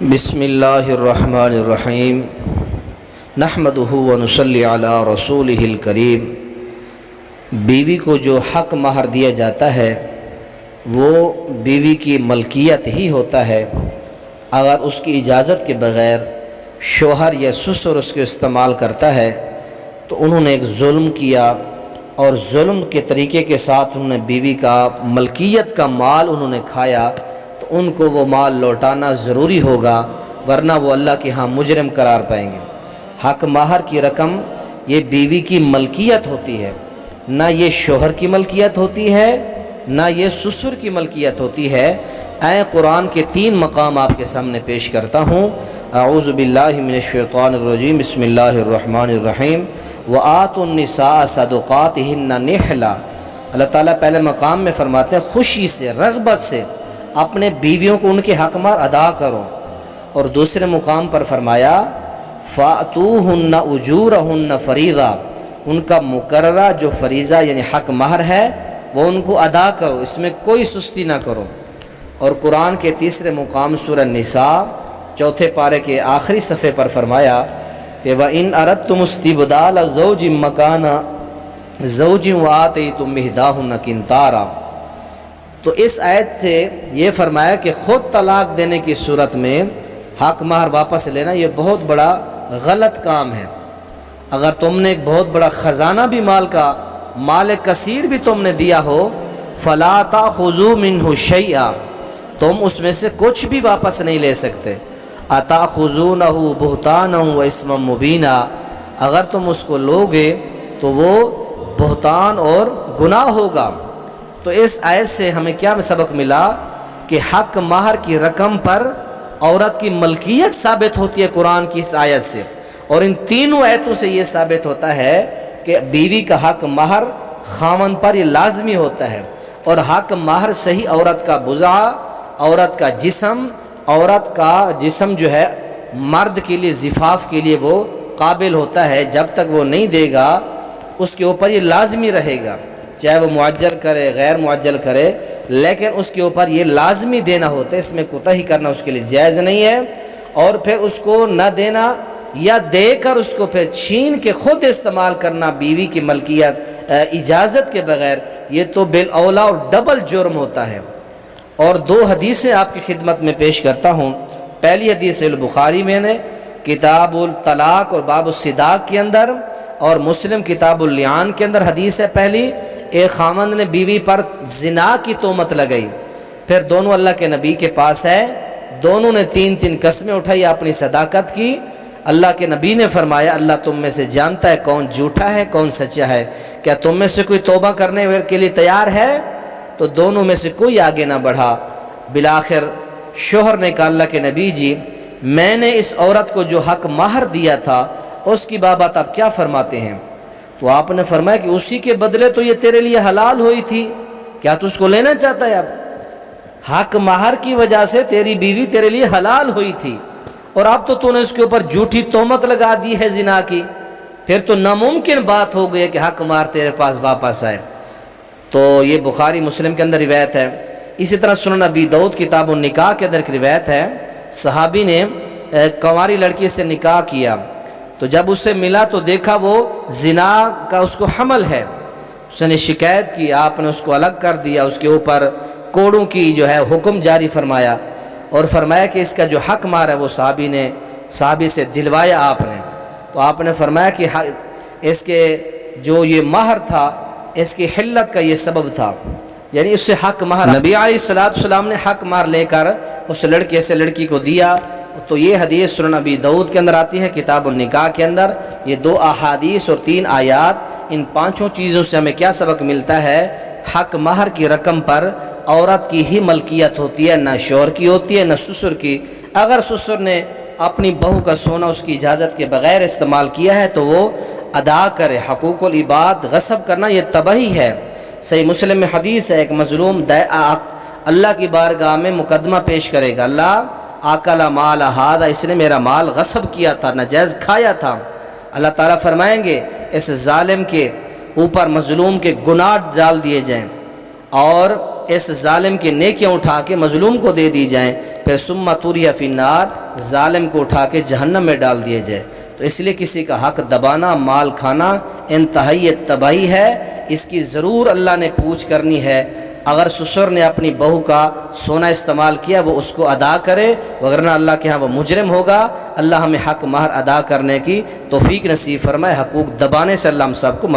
بسم اللہ الرحمن الرحیم نحمدہ ونصلی علی رسولہ الکریم۔ بیوی کو جو حق مہر دیا جاتا ہے وہ بیوی کی ملکیت ہی ہوتا ہے۔ اگر اس کی اجازت کے بغیر شوہر یا سسر اس کو استعمال کرتا ہے تو انہوں نے ایک ظلم کیا، اور ظلم کے طریقے کے ساتھ انہوں نے بیوی کا ملکیت کا مال انہوں نے کھایا، تو ان کو وہ مال لوٹانا ضروری ہوگا، ورنہ وہ اللہ کے ہاں مجرم قرار پائیں گے۔ حق مہر کی رقم یہ بیوی کی ملکیت ہوتی ہے، نہ یہ شوہر کی ملکیت ہوتی ہے، نہ یہ سسر کی ملکیت ہوتی ہے۔ اے قرآن کے 3 مقام آپ کے سامنے پیش کرتا ہوں۔ اعوذ باللہ من الشیطان الرجیم، بسم اللہ الرحمن الرحیم۔ وآتوا النساء صدقاتہن نحلا۔ اللہ تعالیٰ پہلے مقام میں فرماتے ہیں خوشی سے، رغبت سے اپنے بیویوں کو ان کے حق مہر ادا کرو، اور دوسرے مقام پر فرمایا فَأْتُوهُنَّ أُجُورَهُنَّ فَرِيضَةً، ان کا مقررہ جو فریضہ یعنی حق مہر ہے وہ ان کو ادا کرو، اس میں کوئی سستی نہ کرو۔ اور قرآن کے تیسرے مقام سورہ النساء 4 پارے کے آخری صفحے پر فرمایا کہ وَإِنْ أَرَدْتُمُ اسْتِبْدَالَ زَوْجٍ مَّكَانَ زَوْجٍ وَآتَيْتُم إِحْدَاهُنَّ قِنطَارًا۔ تو اس آیت سے یہ فرمایا کہ خود طلاق دینے کی صورت میں حق مہر واپس لینا یہ بہت بڑا غلط کام ہے۔ اگر تم نے ایک بہت بڑا خزانہ بھی مال کثیر بھی تم نے دیا ہو، فَلَا تَأْخُذُوا مِنْهُ شَيْئًا، تم اس میں سے کچھ بھی واپس نہیں لے سکتے۔ أَتَأْخُذُونَهُ بُهْتَانًا وَإِثْمًا مُبِينًا، اگر تم اس کو لوگے تو وہ بہتان اور گناہ ہوگا۔ تو اس آیت سے ہمیں کیا سبق ملا کہ حق مہر کی رقم پر عورت کی ملکیت ثابت ہوتی ہے قرآن کی اس آیت سے، اور ان تینوں آیتوں سے یہ ثابت ہوتا ہے کہ بیوی کا حق مہر خاوند پر یہ لازمی ہوتا ہے، اور حق مہر صحیح عورت کا بضع، عورت کا جسم جو ہے مرد کے لیے زفاف کے لیے وہ قابل ہوتا ہے، جب تک وہ نہیں دے گا اس کے اوپر یہ لازمی رہے گا، چاہے وہ معجل کرے غیر معجل کرے، لیکن اس کے اوپر یہ لازمی دینا ہوتا ہے، اس میں کوتاہی کرنا اس کے لیے جائز نہیں ہے۔ اور پھر اس کو نہ دینا یا دے کر اس کو پھر چھین کے خود استعمال کرنا بیوی کی ملکیت اجازت کے بغیر، یہ تو بالاولیٰ اور ڈبل جرم ہوتا ہے۔ اور 2 حدیثیں آپ کی خدمت میں پیش کرتا ہوں۔ پہلی حدیث البخاری میں نے کتاب الطلاق اور باب الصداق کے اندر، اور مسلم کتاب اللعان کے اندر حدیث ہے پہلی، ایک خاوند نے بیوی پر زنا کی تہمت لگائی، پھر دونوں اللہ کے نبی کے پاس ہے، دونوں نے 3 قسمیں اٹھائی اپنی صداقت کی۔ اللہ کے نبی نے فرمایا اللہ تم میں سے جانتا ہے کون جھوٹا ہے کون سچا ہے، کیا تم میں سے کوئی توبہ کرنے کے لیے تیار ہے؟ تو دونوں میں سے کوئی آگے نہ بڑھا۔ بالآخر شوہر نے کہا اللہ کے نبی جی، میں نے اس عورت کو جو حق مہر دیا تھا اس کی بابت آپ کیا فرماتے ہیں؟ تو آپ نے فرمایا کہ اسی کے بدلے تو یہ تیرے لیے حلال ہوئی تھی، کیا تو اس کو لینا چاہتا ہے؟ اب حق مہر کی وجہ سے تیری بیوی تیرے لیے حلال ہوئی تھی، اور اب تو نے اس کے اوپر جھوٹی تہمت لگا دی ہے زنا کی، پھر تو ناممکن بات ہو گئی کہ حق مہر تیرے پاس واپس آئے۔ تو یہ بخاری مسلم کے اندر روایت ہے۔ اسی طرح سنن ابی داؤد کتاب النکاح کے اندر ایک روایت ہے، صحابی نے کنواری لڑکی سے نکاح کیا، تو جب اس سے ملا تو دیکھا وہ زنا کا اس کو حمل ہے، اس نے شکایت کی، آپ نے اس کو الگ کر دیا، اس کے اوپر کوڑوں کی جو ہے حکم جاری فرمایا، اور فرمایا کہ اس کا جو حق مہر ہے وہ صحابی سے دلوایا آپ نے۔ تو آپ نے فرمایا کہ اس کے جو یہ مہر تھا اس کی حلت کا یہ سبب تھا، یعنی اس سے حق مہر نبی علیہ السلام نے حق مہر لے کر اس لڑکی کو دیا۔ تو یہ حدیث سنن ابی داؤد کے اندر آتی ہے کتاب النکاح کے اندر۔ یہ 2 احادیث اور 3 آیات، ان 5 چیزوں سے ہمیں کیا سبق ملتا ہے؟ حق مہر کی رقم پر عورت کی ہی ملکیت ہوتی ہے، نہ شوہر کی ہوتی ہے نہ سسر کی۔ اگر سسر نے اپنی بہو کا سونا اس کی اجازت کے بغیر استعمال کیا ہے تو وہ ادا کرے۔ حقوق العباد غصب کرنا یہ تباہی ہے۔ صحیح مسلم میں حدیث ہے، ایک مظلوم اللہ کی بارگاہ میں مقدمہ پیش کرے گا، اللہ آکل مال ہذا، اس نے میرا مال غصب کیا تھا، ناجائز کھایا تھا۔ اللہ تعالیٰ فرمائیں گے اس ظالم کے اوپر مظلوم کے گناہ ڈال دیے جائیں، اور اس ظالم کی نیکیاں اٹھا کے مظلوم کو دے دی جائیں، پھر ثم طرح فی النار، ظالم کو اٹھا کے جہنم میں ڈال دیا جائے۔ تو اس لیے کسی کا حق دبانا، مال کھانا انتہائی تباہی ہے، اس کی ضرور اللہ نے پوچھ کرنی ہے۔ اگر سسر نے اپنی بہو کا سونا استعمال کیا وہ اس کو ادا کرے، وگرنہ اللہ کے ہاں وہ مجرم ہوگا۔ اللہ ہمیں حق مہر ادا کرنے کی توفیق نصیب فرمائے، حقوق دبانے سے اللہ ہم سب کو